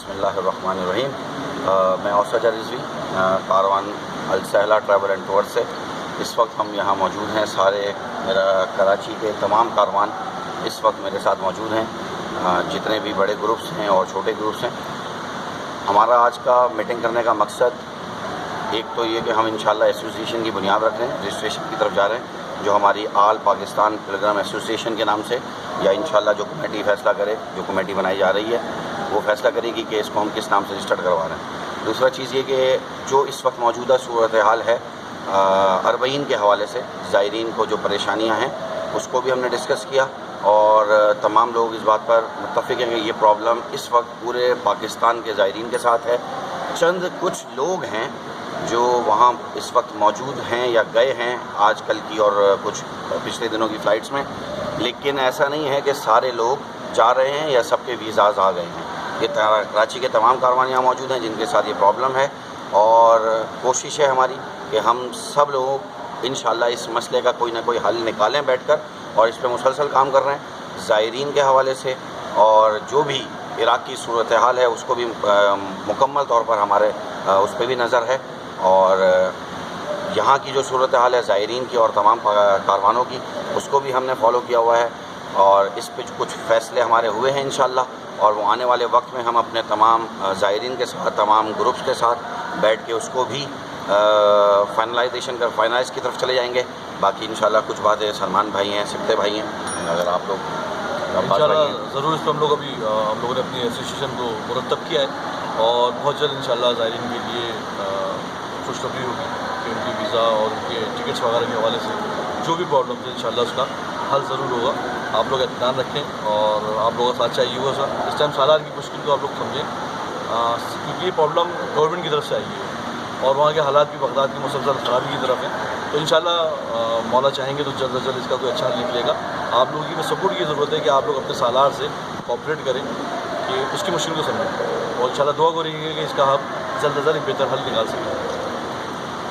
بسم اللہ الرحمن الرحیم. میں اوسط رضوی کاروان السہلہ ٹریول اینڈ ٹور سے. اس وقت ہم یہاں موجود ہیں. سارے میرا کراچی کے تمام کاروان اس وقت میرے ساتھ موجود ہیں, جتنے بھی بڑے گروپس ہیں اور چھوٹے گروپس ہیں. ہمارا آج کا میٹنگ کرنے کا مقصد ایک تو یہ کہ ہم انشاءاللہ ایسوسیشن کی بنیاد رکھ رہے ہیں, رجسٹریشن کی طرف جا رہے ہیں, جو ہماری آل پاکستان پلگرم ایسوسیشن کے نام سے, یا انشاءاللہ جو کمیٹی فیصلہ کرے, جو کمیٹی بنائی جا رہی ہے وہ فیصلہ کرے گی کہ اس کو ہم کس نام سے رجسٹرڈ کروا رہے ہیں. دوسرا چیز یہ کہ جو اس وقت موجودہ صورتحال ہے اربعین کے حوالے سے, زائرین کو جو پریشانیاں ہیں اس کو بھی ہم نے ڈسکس کیا, اور تمام لوگ اس بات پر متفق ہیں کہ یہ پرابلم اس وقت پورے پاکستان کے زائرین کے ساتھ ہے. چند کچھ لوگ ہیں جو وہاں اس وقت موجود ہیں یا گئے ہیں آج کل کی اور کچھ پچھلے دنوں کی فلائٹس میں, لیکن ایسا نہیں ہے کہ سارے لوگ جا رہے ہیں یا سب کے ویزاز آ گئے ہیں. یہ کراچی کے تمام کاروان یہاں موجود ہیں جن کے ساتھ یہ پرابلم ہے, اور کوشش ہے ہماری کہ ہم سب لوگ انشاءاللہ اس مسئلے کا کوئی نہ کوئی حل نکالیں بیٹھ کر, اور اس پہ مسلسل کام کر رہے ہیں زائرین کے حوالے سے. اور جو بھی عراق کی صورتحال ہے اس کو بھی مکمل طور پر ہمارے اس پہ بھی نظر ہے, اور یہاں کی جو صورتحال ہے زائرین کی اور تمام کاروانوں کی اس کو بھی ہم نے فالو کیا ہوا ہے, اور اس پہ کچھ فیصلے ہمارے ہوئے ہیں انشاءاللہ. اور وہ آنے والے وقت میں ہم اپنے تمام زائرین کے ساتھ, تمام گروپس کے ساتھ بیٹھ کے اس کو بھی فائنلائز کی طرف چلے جائیں گے. باقی انشاءاللہ کچھ باتیں سلمان بھائی ہیں, سکتے بھائی ہیں, اگر آپ لوگ انشاءاللہ ضرور اس پہ ہم لوگوں نے اپنی ایسوسیشن کو مرتب کیا ہے, اور بہت جلد انشاءاللہ زائرین کے لیے خوشخبری ہوگی کہ ان کی ویزا اور ان کے ٹکٹس وغیرہ کے حوالے سے جو بھی پرابلمس ہیں انشاءاللہ اس کا حل ضرور ہوگا. آپ لوگ اطمینان رکھیں, اور آپ لوگوں کا ساتھ چاہیے ہوگا سر. اس ٹائم سالار کی مشکل کو آپ لوگ سمجھیں, کیونکہ یہ پرابلم گورنمنٹ کی طرف سے آئی ہے اور وہاں کے حالات بھی بغداد کی مسلسل خرابی کی طرف ہیں. تو انشاءاللہ مولا چاہیں گے تو جلد از جلد اس کا کوئی اچھا حل نکلے گا. آپ لوگوں کی سپورٹ کی ضرورت ہے کہ آپ لوگ اپنے سالار سے کوآپریٹ کریں کہ اس کی مشکل کو سمجھیں, اور انشاءاللہ دعا کریں گے کہ اس کا ہم جلد از جلد ایک بہتر حل نکال سکیں.